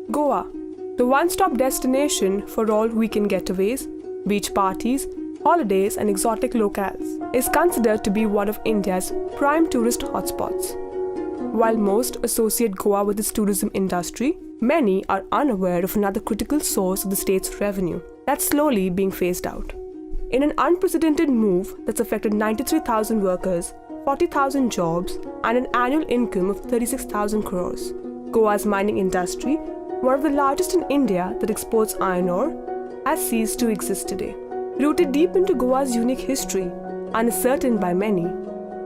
Goa, the one-stop destination for all weekend getaways, beach parties, holidays and exotic locales, is considered to be one of India's prime tourist hotspots. While most associate Goa with its tourism industry, many are unaware of another critical source of the state's revenue that's slowly being phased out. In an unprecedented move that's affected 93,000 workers, 40,000 jobs, and an annual income of 36,000 crores, Goa's mining industry, one of the largest in India that exports iron ore, has ceased to exist today. Rooted deep into Goa's unique history, uncertain by many,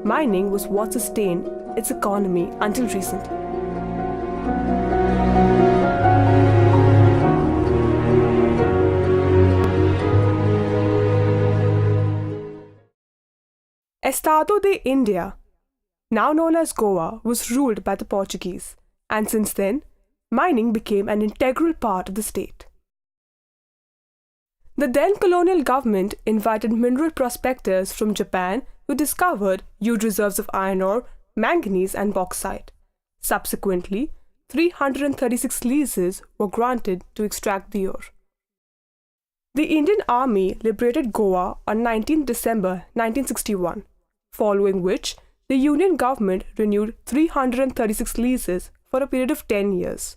mining was what sustained its economy until recently. Estado de India, now known as Goa, was ruled by the Portuguese, and since then, mining became an integral part of the state. The then colonial government invited mineral prospectors from Japan who discovered huge reserves of iron ore, manganese, and bauxite. Subsequently, 336 leases were granted to extract the ore. The Indian Army liberated Goa on 19 December 1961, following which the Union government renewed 336 leases for a period of 10 years.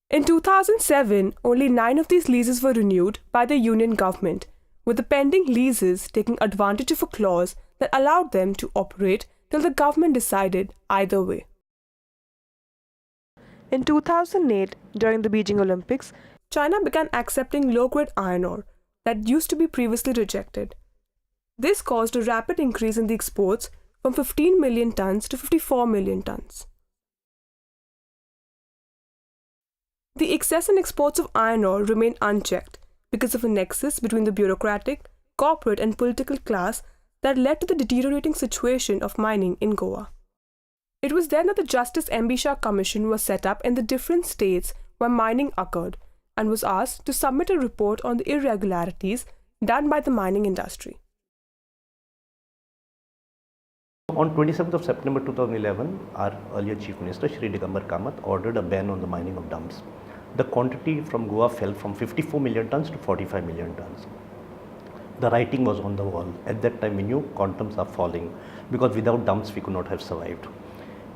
In 2007, only 9 of these leases were renewed by the Union government, with the pending leases taking advantage of a clause that allowed them to operate till the government decided either way. In 2008, during the Beijing Olympics, China began accepting low-grade iron ore that used to be previously rejected. This caused a rapid increase in the exports from 15 million tons to 54 million tons. The excess in exports of iron ore remained unchecked because of a nexus between the bureaucratic, corporate and political class that led to the deteriorating situation of mining in Goa. It was then that the Justice M.B. Shah Commission was set up in the different states where mining occurred and was asked to submit a report on the irregularities done by the mining industry. On 27th of September 2011, our earlier Chief Minister Shri Digambar Kamath ordered a ban on the mining of dumps. The quantity from Goa fell from 54 million tons to 45 million tons. The writing was on the wall. At that time we knew quantums are falling because without dumps we could not have survived.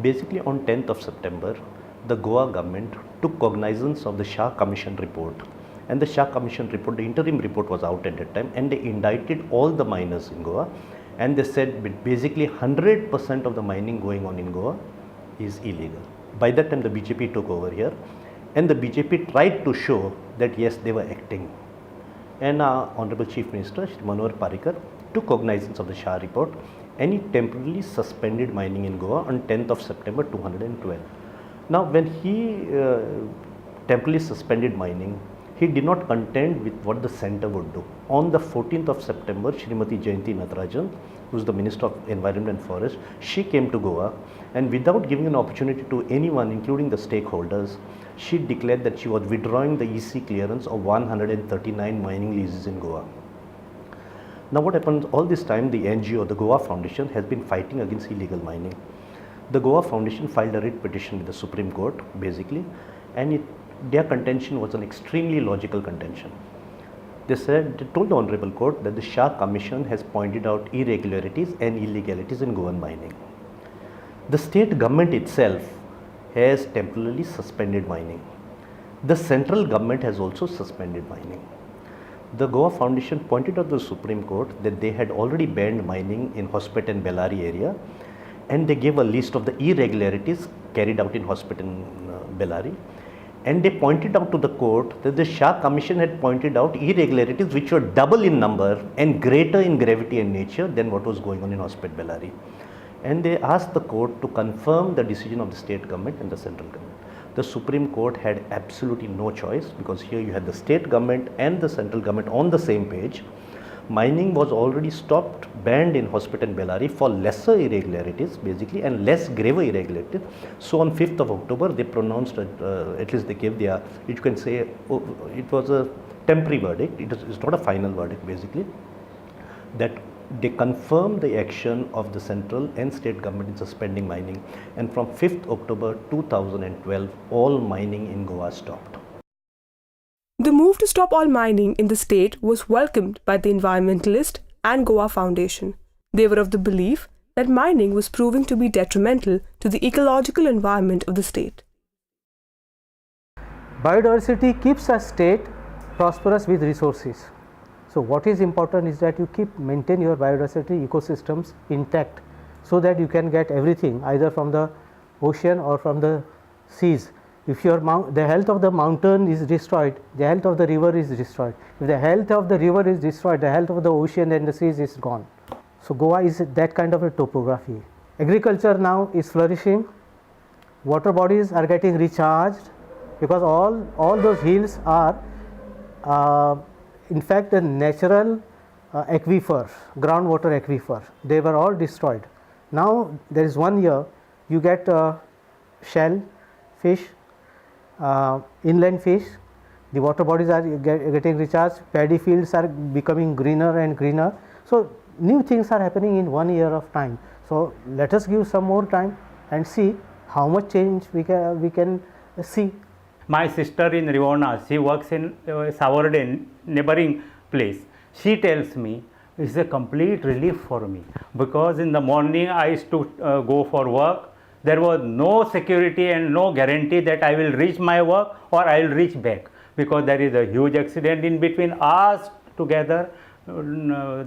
Basically on 10th of September, the Goa government took cognizance of the Shah Commission report. And the Shah Commission report, the interim report was out at that time, and they indicted all the miners in Goa. And they said basically 100% of the mining going on in Goa is illegal. By that time the BJP took over here, and the BJP tried to show that yes, they were acting. And our Honorable Chief Minister Shri Manohar Parrikar took cognizance of the Shah report, and he temporarily suspended mining in Goa on 10th of September 2012. Now when he temporarily suspended mining, he did not contend with what the centre would do. On the 14th of September, Srimati Jayanti Natarajan, who is the Minister of Environment and Forest, she came to Goa, and without giving an opportunity to anyone, including the stakeholders, she declared that she was withdrawing the EC clearance of 139 mining leases in Goa. Now what happens, all this time the NGO, the Goa Foundation, has been fighting against illegal mining. The Goa Foundation filed a writ petition with the Supreme Court, basically, and their contention was an extremely logical contention. They told the Honorable Court that the Shah Commission has pointed out irregularities and illegalities in Goan mining. The state government itself has temporarily suspended mining. The central government has also suspended mining. The Goa Foundation pointed out to the Supreme Court that they had already banned mining in Hospet and Bellary area, and they gave a list of the irregularities carried out in Hospet and Bellary. And they pointed out to the court that the Shah Commission had pointed out irregularities which were double in number and greater in gravity and nature than what was going on in Hospet Bellary. And they asked the court to confirm the decision of the state government and the central government. The Supreme Court had absolutely no choice, because here you had the state government and the central government on the same page. Mining was already stopped, banned in Hospet and Bellary for lesser irregularities basically and less graver irregularities. So on 5th of October they pronounced, at least they gave their, you can say, it was a temporary verdict. It's not a final verdict basically, that they confirm the action of the central and state government in suspending mining, and from 5th October 2012 all mining in Goa stopped. The move to stop all mining in the state was welcomed by the environmentalist and Goa Foundation. They were of the belief that mining was proving to be detrimental to the ecological environment of the state. Biodiversity keeps a state prosperous with resources. So what is important is that you maintain your biodiversity ecosystems intact, so that you can get everything either from the ocean or from the seas. If the health of the mountain is destroyed, the health of the river is destroyed. If the health of the river is destroyed, the health of the ocean and the seas is gone. So Goa is that kind of a topography. Agriculture now is flourishing. Water bodies are getting recharged, because all those hills are in fact a natural aquifer, groundwater aquifer. They were all destroyed. Now there is 1 year you get shell fish, inland fish, the water bodies are getting recharged, paddy fields are becoming greener and greener. So new things are happening in 1 year of time. So let us give some more time and see how much change we can see. My sister in Rivona, she works in Savarde, neighboring place. She tells me it's a complete relief for me, because in the morning I used to go for work. There was no security and no guarantee that I will reach my work or I will reach back, because there is a huge accident in between us together.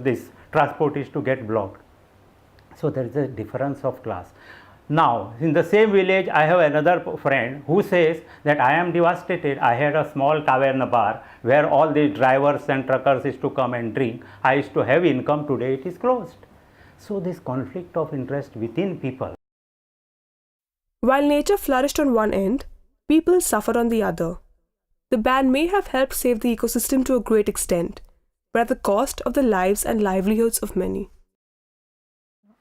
This transport is to get blocked. So there is a difference of class. Now, in the same village, I have another friend who says that I am devastated. I had a small taverna bar where all the drivers and truckers used to come and drink. I used to have income. Today it is closed. So this conflict of interest within people. While nature flourished on one end, people suffered on the other. The ban may have helped save the ecosystem to a great extent, but at the cost of the lives and livelihoods of many.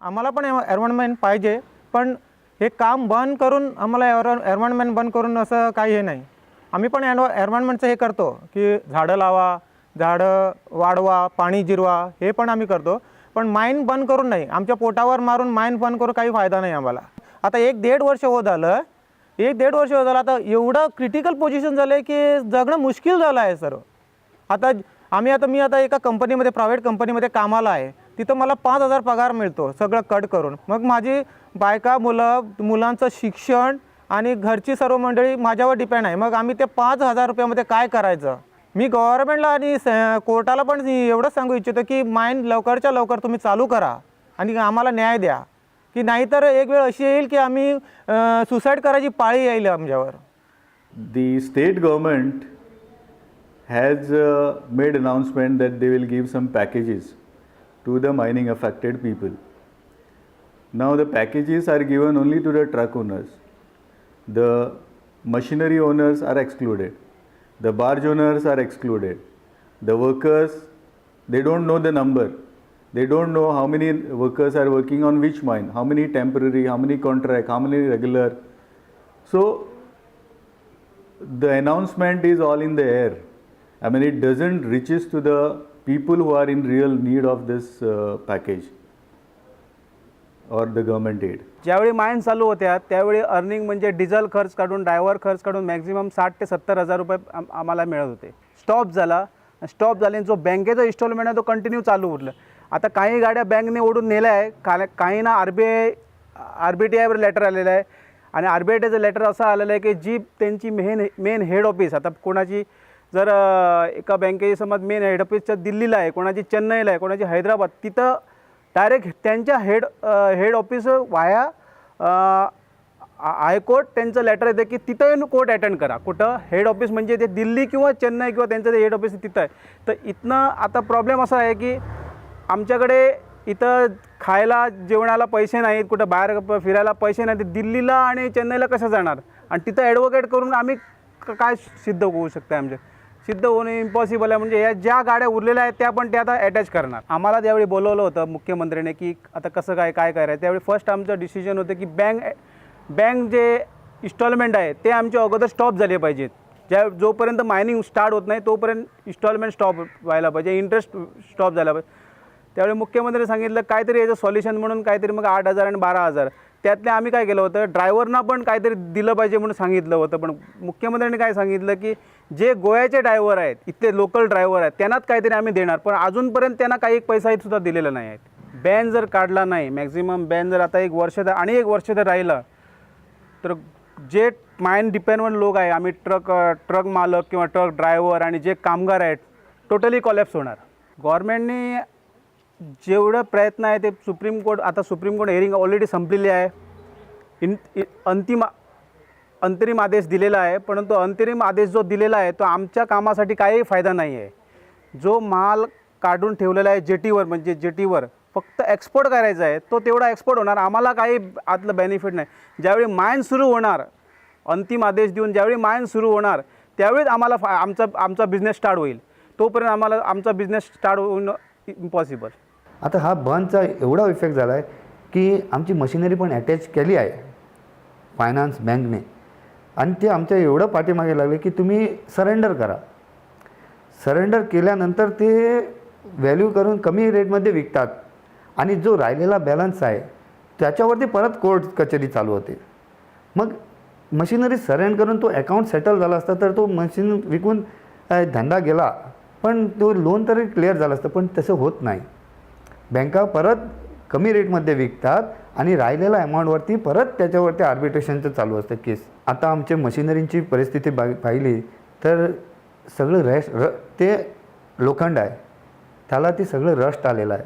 आम्हाला पण environment पाहिजे, पण हे काम बंद करून आम्हाला environment बंद करून असं काही हे नाही. आम्ही पण एन्व्हायरमेंटचं हे करतो की झाडं लावा, झाडं वाढवा, पाणी जिरवा, हे पण आम्ही करतो. पण माईन बंद करून नाही, आमच्या पोटावर मारून माईन बंद करून काही फायदा नाही आम्हाला. आता 1-1.5 वर्ष होत झालं, 1-1.5 वर्ष होत झालं. आता एवढं क्रिटिकल पोझिशन झालं आहे की जगणं मुश्किल झालं आहे सर्व. मी आता एका कंपनीमध्ये, प्रायव्हेट कंपनीमध्ये कामाला आहे. तिथं मला 5,000 पगार मिळतो सगळं कट करून. मग माझी बायका, मुलांचं शिक्षण आणि घरची सर्व मंडळी माझ्यावर डिपेंड आहे. मग आम्ही ते 5,000 रुपयामध्ये काय करायचं? मी गव्हर्नमेंटला आणि कोर्टाला पण एवढंच सांगू इच्छितो की माईन लवकरच्या लवकर तुम्ही चालू करा आणि आम्हाला न्याय द्या, की नाहीतर एक वेळ अशी येईल की आम्ही सुसाईड करायची पाळी येईल आमच्यावर. The state government has made announcement that they will give some packages to the mining affected people. Now the packages are given only to the truck owners. The machinery owners are excluded. The barge owners are excluded. The workers, they don't know the number. They don't know how many workers are working on which mine, how many temporary, how many contract, how many regular. So the announcement is all in the air. I mean, it doesn't reaches to the people who are in real need of this package or the government aid. ज्यावेळी माईन चालू होत्या त्यावेळी earning म्हणजे diesel खर्च काढून, driver खर्च काढून maximum 60,000 ते 70,000 रुपये आम्हाला मिळत होते. स्टॉप झाल्याने जो बँकेचा इन्स्टॉलमेंट आहे तो कंटिन्यू चालू उरलं. आता काही गाड्या बँकने ओढून नेल्या आहे, काहींना RBTIवर लेटर आलेलं आहे. आणि RBIचं लेटर असं आलेलं आहे की जी त्यांची मेन हेड ऑफिस, आता कोणाची जर एका बँकेची समज मेन हेड ऑफिसच्या दिल्लीला आहे, कोणाची चेन्नईला आहे, कोणाची हैदराबाद, तिथं डायरेक्ट त्यांच्या हेड ऑफिस वाया हायकोर्ट त्यांचं लेटर येते की तिथं येऊन कोर्ट अटेंड करा. कुठं? हेड ऑफिस म्हणजे ते दिल्ली किंवा चेन्नई किंवा त्यांचं जे हेड ऑफिस तिथं आहे. तर इथनं आता प्रॉब्लेम असा आहे की आमच्याकडे इथं खायला जेवणाला पैसे नाहीत, कुठं बाहेर फिरायला पैसे नाहीत. दिल्लीला आणि चेन्नईला कसं जाणार? आणि तिथं ॲडव्होकेट करून आम्ही काय सिद्ध होऊ शकतं? आमच्या सिद्ध होणे इम्पॉसिबल आहे. म्हणजे या ज्या गाड्या उरलेल्या आहेत त्या पण ते आता अटॅच करणार. आम्हाला त्यावेळी बोलवलं होतं मुख्यमंत्र्याने की आता कसं काय करायचं. त्यावेळी फर्स्ट आमचं डिसिजन होतं की बँक जे इन्स्टॉलमेंट आहे ते आमच्या अगोदर स्टॉप झाले पाहिजेत. जोपर्यंत मायनिंग स्टार्ट होत नाही तोपर्यंत इन्स्टॉलमेंट स्टॉप व्हायला पाहिजे, इंटरेस्ट स्टॉप झाला पाहिजे. त्यावेळी मुख्यमंत्र्यांनी सांगितलं काहीतरी याचं सॉल्युशन म्हणून काहीतरी मग 8,000 आणि 12,000 त्यातले आम्ही काय केलं होतं, ड्रायव्हरना पण काहीतरी दिलं पाहिजे म्हणून सांगितलं होतं. पण मुख्यमंत्र्यांनी काय सांगितलं की जे गोव्याचे ड्रायव्हर आहेत, इथले लोकल ड्रायव्हर आहेत, त्यांनाच काहीतरी आम्ही देणार. पण अजूनपर्यंत त्यांना काही एक पैसाही सुद्धा दिलेला नाही आहेत. बॅन जर काढला नाही, मॅक्झिमम बॅन जर आता 1 वर्ष आणि 1 वर्ष जर राहिला तर जे माइन डिपेंडंट लोक आहे, आम्ही ट्रक मालक किंवा ट्रक ड्रायव्हर आणि जे कामगार आहेत, टोटली कॉलॅप्स होणार. गव्हर्नमेंटने जेवढं प्रयत्न आहे ते सुप्रीम कोर्ट हेअरिंग ऑलरेडी संपलेली आहे. अंतरिम आदेश दिलेला आहे, परंतु अंतरिम आदेश जो दिलेला आहे तो आमच्या कामासाठी काही फायदा नाही आहे. जो माल काढून ठेवलेला आहे जेटीवर, म्हणजे जेटीवर फक्त एक्सपोर्ट करायचा आहे, तो तेवढा एक्सपोर्ट होणार, आम्हाला काही आतलं बेनिफिट नाही. ज्यावेळी माइन सुरू होणार, अंतिम आदेश देऊन ज्यावेळी माइन सुरू होणार त्यावेळीच आम्हाला आमचा बिझनेस स्टार्ट होईल. तोपर्यंत आम्हाला आमचा बिझनेस स्टार्ट होणं इम्पॉसिबल. आता हा बंदचा एवढा इफेक्ट झाला आहे की आमची मशिनरी पण अटॅच केली आहे फायनान्स बँकने, आणि ते आमच्या एवढं पाठीमागे लागले की तुम्ही सरेंडर करा. सरेंडर केल्यानंतर ते व्हॅल्यू करून कमी रेटमध्ये विकतात आणि जो राहिलेला बॅलन्स आहे त्याच्यावरती परत कोर्ट कचेरी चालू होते. मग मशिनरी सरेंडर करून तो अकाउंट सेटल झाला असता तर तो मशीन विकून धंदा गेला, पण तो लोन तरी क्लिअर झालं असतं, पण तसं होत नाही. बँका परत कमी रेटमध्ये विकतात आणि राहिलेल्या अमाऊंटवरती परत त्याच्यावरती आर्बिट्रेशनचं चालू असतं केस. आता आमच्या मशिनरींची परिस्थिती पाहिली तर सगळं ते लोखंड आहे, त्याला ती सगळं रस्ट आलेलं आहे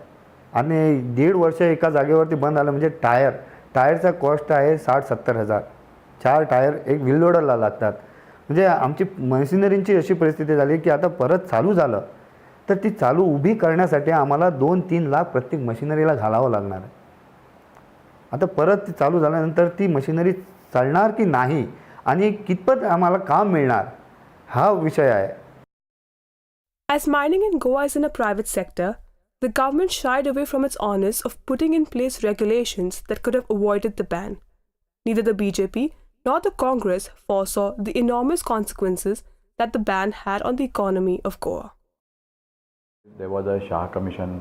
आणि 1.5 वर्ष एका जागेवरती बंद आलं. म्हणजे टायरचा कॉस्ट आहे 60-70 हजार. 4 टायर एक व्हील लोडरला लागतात. म्हणजे आमची मशिनरींची अशी परिस्थिती झाली की आता परत चालू झालं तर ती चालू उभी करण्यासाठी आम्हाला 2-3 लाख प्रत्येक मशिनरीला घालावं लागणार आहे. आता परत ती चालू झाल्यानंतर ती मशिनरी चालणार की नाही आणि कितपत आम्हाला काम मिळणार हा विषय आहे. As mining in Goa is in a private sector, the government shied away from its onus of putting in place regulations that could have avoided the ban. Neither the BJP nor the Congress foresaw the enormous consequences that the ban had on the economy of Goa. There was a Shah Commission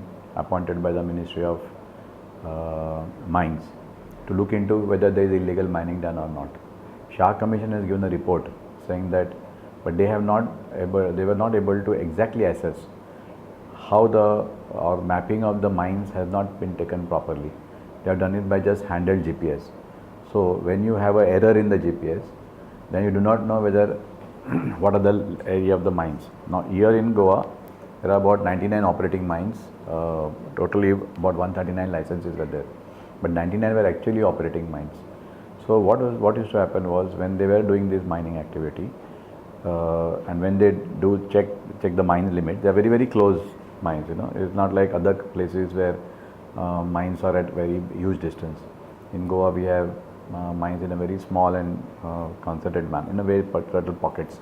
appointed by the Ministry of Mines to look into whether there is illegal mining done or not. Shah Commission has given a report saying that, but they were not able to exactly assess how or mapping of the mines has not been taken properly. They have done it by just handheld GPS. So when you have an error in the GPS, then you do not know whether what are the area of the mines. Now here in Goa, there are about 99 operating mines. Totally about 139 licenses were there, but 99 were actually operating mines. So what used to happen was when they were doing this mining activity, and when they do check the mine limit, they are very, very close mines. It's not like other places where mines are at very huge distance. In Goa, we have mines in a very small and concentrated manner, in a very particular pockets.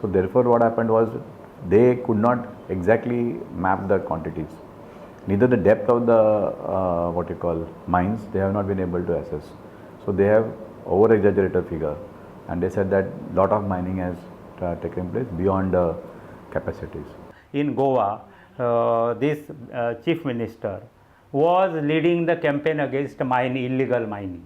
So therefore, what happened was they could not exactly map the quantities. Neither the depth of the mines, they have not been able to assess. So they have over-exaggerated figure, and they said that lot of mining has taken place beyond the capacities. In Goa, this chief minister was leading the campaign against illegal mining.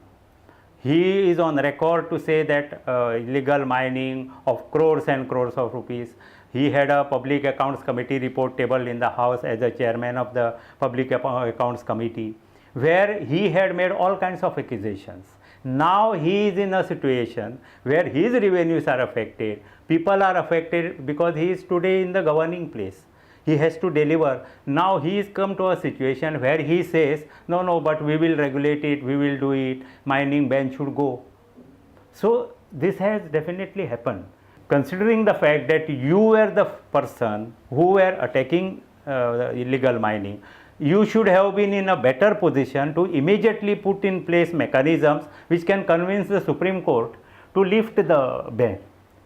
He is on record to say that illegal mining of crores and crores of rupees. He had a Public Accounts Committee report tabled in the House as the chairman of the Public Accounts Committee, where he had made all kinds of accusations. Now he is in a situation where his revenues are affected, people are affected because he is today in the governing place. He has to deliver. Now he is come to a situation where he says, no, but we will regulate it, we will do it, mining ban should go. So this has definitely happened. Considering the fact that you were the person who were attacking illegal mining, you should have been in a better position to immediately put in place mechanisms which can convince the Supreme Court to lift the ban.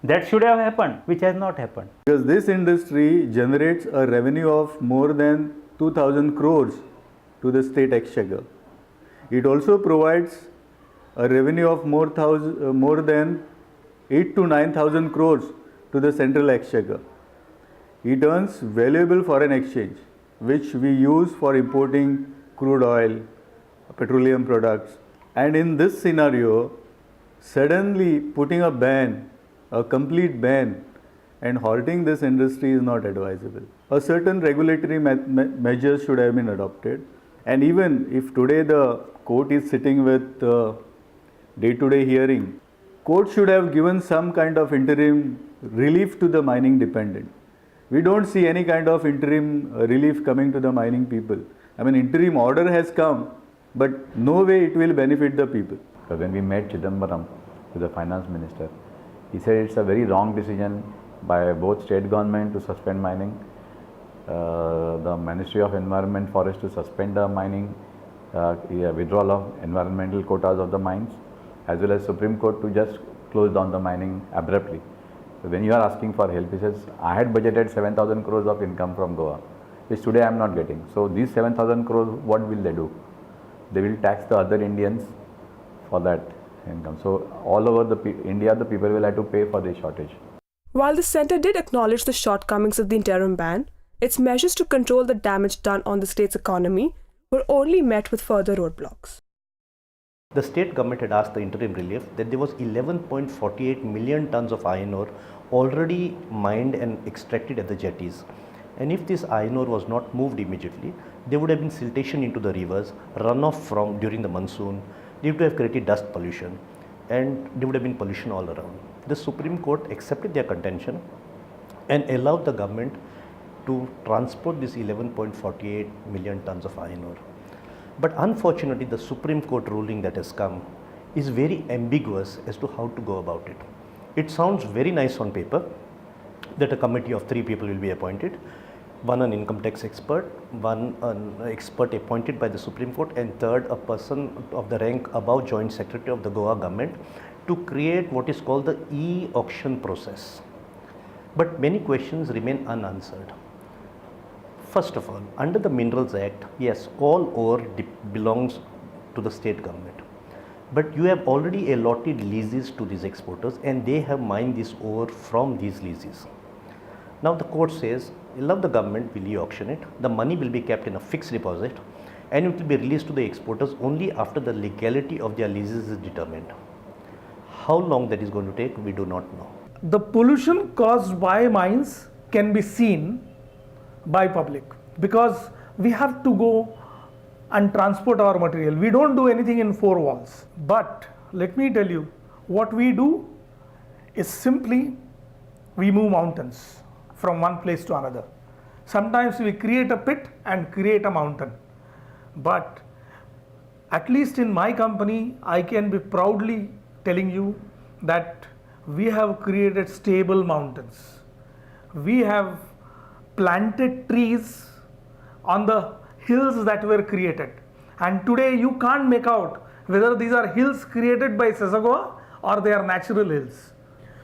That should have happened, which has not happened. Because this industry generates a revenue of more than 2,000 crores to the state exchequer. It also provides a revenue of more than 8,000 to 9,000 crores to the central exchequer. It earns valuable foreign exchange, which we use for importing crude oil, petroleum products. And in this scenario, suddenly putting a ban, a complete ban, and halting this industry is not advisable. A certain regulatory measures should have been adopted. And even if today the court is sitting with day-to-day hearing, court should have given some kind of interim relief to the mining dependent. We don't see any kind of interim relief coming to the mining people. I mean, interim order has come, but no way it will benefit the people. Because when we met Chidambaram with the finance minister, he said it's a very wrong decision by both state government to suspend mining, the Ministry of Environment Forest to suspend the mining, withdrawal of environmental quotas of the mines, as well as Supreme Court to just close down the mining abruptly. So when you are asking for help, he says, I had budgeted 7,000 crores of income from Goa, which today I am not getting. So these 7,000 crores, what will they do? They will tax the other Indians for that income. So all over India, the people will have to pay for this shortage. While the centre did acknowledge the shortcomings of the interim ban, its measures to control the damage done on the state's economy were only met with further roadblocks. The state government had asked the interim relief that there was 11.48 million tons of iron ore already mined and extracted at the jetties. And if this iron ore was not moved immediately, there would have been siltation into the rivers, runoff from during the monsoon, they would have created dust pollution, and there would have been pollution all around. The Supreme Court accepted their contention and allowed the government to transport this 11.48 million tons of iron ore. But unfortunately, the Supreme Court ruling that has come is very ambiguous as to how to go about it. It sounds very nice on paper that a committee of 3 people will be appointed, one an income tax expert, one an expert appointed by the Supreme Court, and third a person of the rank above Joint Secretary of the Goa government to create what is called the e-auction process. But many questions remain unanswered. First of all, under the Minerals Act, yes, all ore belongs to the state government. But you have already allotted leases to these exporters and they have mined this ore from these leases. Now the court says, allow the government will e-auction it, the money will be kept in a fixed deposit and it will be released to the exporters only after the legality of their leases is determined. How long that is going to take, we do not know. The pollution caused by mines can be seen by public because we have to go and transport our material. We don't do anything in 4 walls. But let me tell you, what we do is simply we move mountains from one place to another. Sometimes we create a pit and create a mountain. But at least in my company, I can be proudly telling you that we have created stable mountains. We have planted trees on the hills that were created. And today you can't make out whether these are hills created by Sesagua or they are natural hills.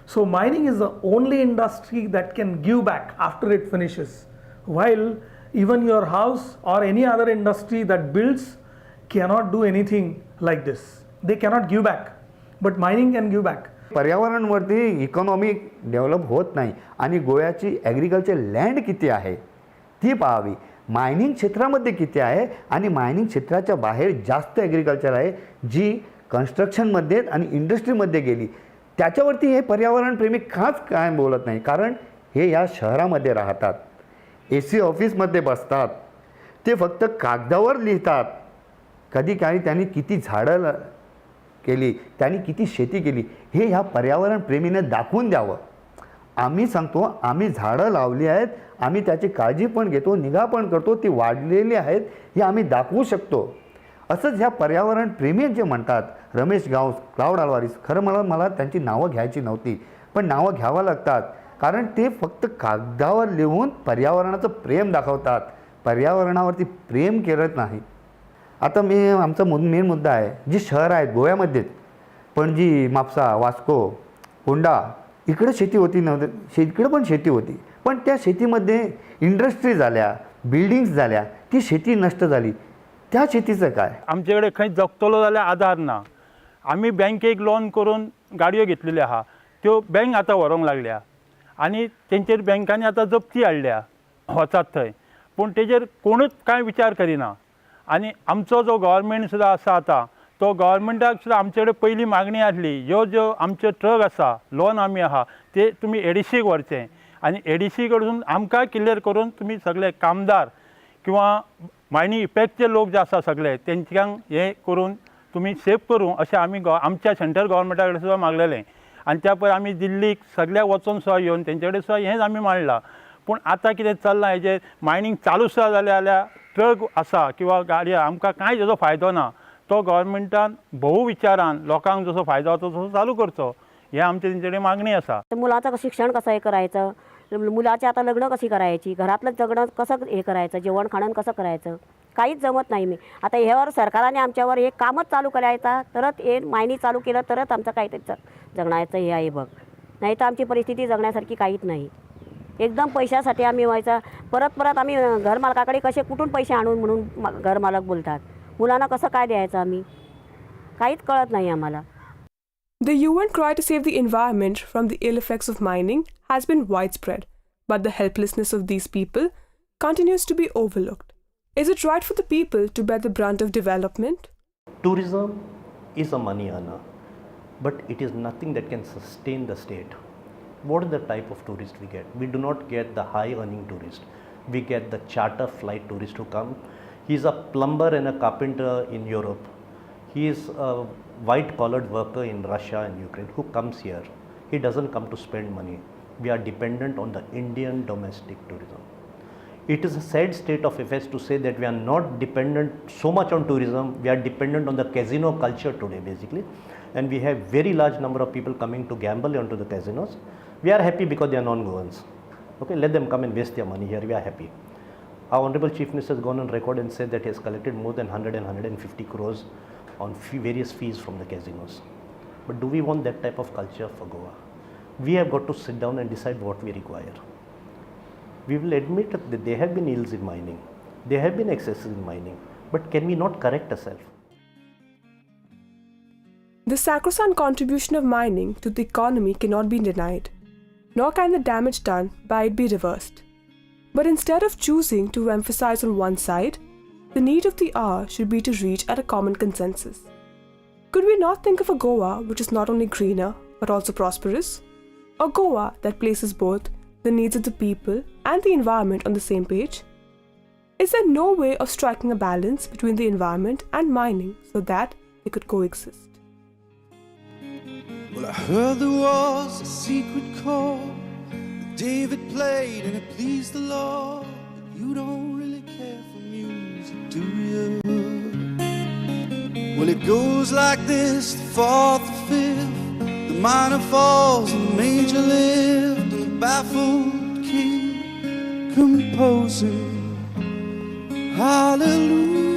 So mining is the only industry that can give back after it finishes, while even your house or any other industry that builds cannot do anything like this. They cannot give back, but mining can give back. पर्यावरणवरती economy develop होत नाही आणि गोव्याची agriculture land किती आहे ती पाहावी. Mining क्षेत्रामध्ये किती आहे आणि मायनिंग क्षेत्राच्या बाहेर जास्त ॲग्रिकल्चर आहे जी कन्स्ट्रक्शनमध्ये आणि इंडस्ट्रीमध्ये गेली. त्याच्यावरती हे पर्यावरणप्रेमी खास काय बोलत नाही, कारण हे या शहरामध्ये राहतात, AC ऑफिसमध्ये बसतात, ते फक्त कागदावर लिहितात. कधी काही त्यांनी किती झाडं केली, त्यांनी किती शेती केली हे ह्या पर्यावरणप्रेमीने दाखवून द्यावं. आम्ही सांगतो आम्ही झाडं लावली आहेत, आम्ही त्याची काळजी पण घेतो, निगा पण करतो, ती वाढलेली आहेत हे आम्ही दाखवू शकतो. असंच ह्या पर्यावरणप्रेमी जे म्हणतात, रमेश गावस, क्लाउड अल्वारिस, खरं मला त्यांची नावं घ्यायची नव्हती, पण नावं घ्यावं लागतात कारण ते फक्त कागदावर लिहून पर्यावरणाचं प्रेम दाखवतात, पर्यावरणावरती प्रेम करत नाही. आता आमचा मेन मुद्दा आहे, जी शहर आहेत गोव्यामध्येच, पणजी, म्हापसा, वास्को, होंडा, इकडे शेती होती नव्हती, इकडे पण शेती होती, पण त्या शेतीमध्ये इंडस्ट्री झाल्या, बिल्डिंग्स झाल्या, ती शेती नष्ट झाली. त्या शेतीचं काय? आमच्याकडे खंय जगतलो जाल्यार आधार ना. आमी बँकेक लोन करून गाडयो घेतलेल्यो आहा, त्यो बँक आतां व्हरोंक लागल्या आनी तेंचेर बँकांनी आतां जप्ती हाडल्या वचात थंय, पूण तेजेर कोणूच कांय विचार करिना. आनी आमचो जो गव्हर्मेंट सुद्दां आसा आतां, तो गव्हर्मेंटाक सुद्दां आमचे कडेन पयलीं मागणी आसली, ज्यो आमचे ट्रक आसा, लॉन आमी आहा ते तुमी एडीसीक व्हरचें आनी एडीसी कडसून आमकां क्लियर करून तुमी सगळे कामदार किंवा मायनींग इफेक्टचे लोक जे आसा सगळे तेंच्यांक हे करून तुमी सेफ करूं अशें आमी आमच्या सेंट्रल गव्हर्मेंटा कडेन सुद्दां मागलेलें. आनी त्या पयर आमी दिल्लीक सगळ्या वचून सुद्दां येवन तेंचे कडेन सुद्दां हेंच आमी मांडलां. पूण आतां कितें चल्लां हेजेर मायनींग चालू सुद्दां जाल्यार ट्रक आसा किंवा गाडयो आमकां कांय हेजो फायदो ना. तो गव्हर्मेंटान भोव विचारान लोकांक जसो फायदो जाता तसो चालू करचो, हे आमचे तेंचे कडेन मागणी आसा. मुलाचं शिक्षण कसं हे करायचं, मुलाचे आता लग्न कशी करायची, घरातलं जगणं कसं हे करायचं, जेवण खाणं कसं करायचं, काहीच जमत नाही. मी आता ह्यावर सरकारने आमच्यावर हे कामच चालू करायचा, तरच हे मायनी चालू केलं तरच आमचं काहीतरी जगण्याचं हे आहे बघ, नाही तर आमची परिस्थिती जगण्यासारखी काहीच नाही. एकदम पैशासाठी आम्ही व्हायचा, परत आम्ही घरमालकाकडे कसे कुठून पैसे आणून म्हणून घरमालक बोलतात. मुलांना कसं काय द्यायचं आम्ही, काहीच कळत नाही आम्हाला. The UN cry to save the environment from the ill effects of mining has been widespread, but the helplessness of these people continues to be overlooked. Is it right for the people to bear the brunt of development? Tourism is a money earner, but it is nothing that can sustain the state. What is the type of tourist we get? We do not get the high earning tourist. We get the charter flight tourist who come. He is a plumber and a carpenter in Europe. He is a white collared worker in Russia and Ukraine who comes here. He doesn't come to spend money. We are dependent on the Indian domestic tourism. It is a sad state of affairs to say that we are not dependent so much on tourism. We are dependent on the casino culture today basically, and we have very large number of people coming to gamble onto the casinos. We are happy because they are non-Goans. Okay, let them come and waste their money here. We are happy. Our Honorable Chief Minister has gone on record and said that he has collected more than 100 and 150 crores on various fees from the casinos. But do we want that type of culture for Goa? We have got to sit down and decide what we require. We will admit that there have been ills in mining, there have been excesses in mining, but can we not correct ourselves? The sacrosanct contribution of mining to the economy cannot be denied, nor can the damage done by it be reversed. But instead of choosing to emphasize on one side, the need of the hour should be to reach at a common consensus. Could we not think of a Goa which is not only greener but also prosperous? A Goa that places both the needs of the people and the environment on the same page? Is there no way of striking a balance between the environment and mining so that they could coexist? Well, I heard there was a secret chord that David played and it pleased the Lord. But you don't really care for music, do you? Well, it goes like this: the fourth, the fifth, the minor falls and the major lift, and the baffled king composing hallelujah.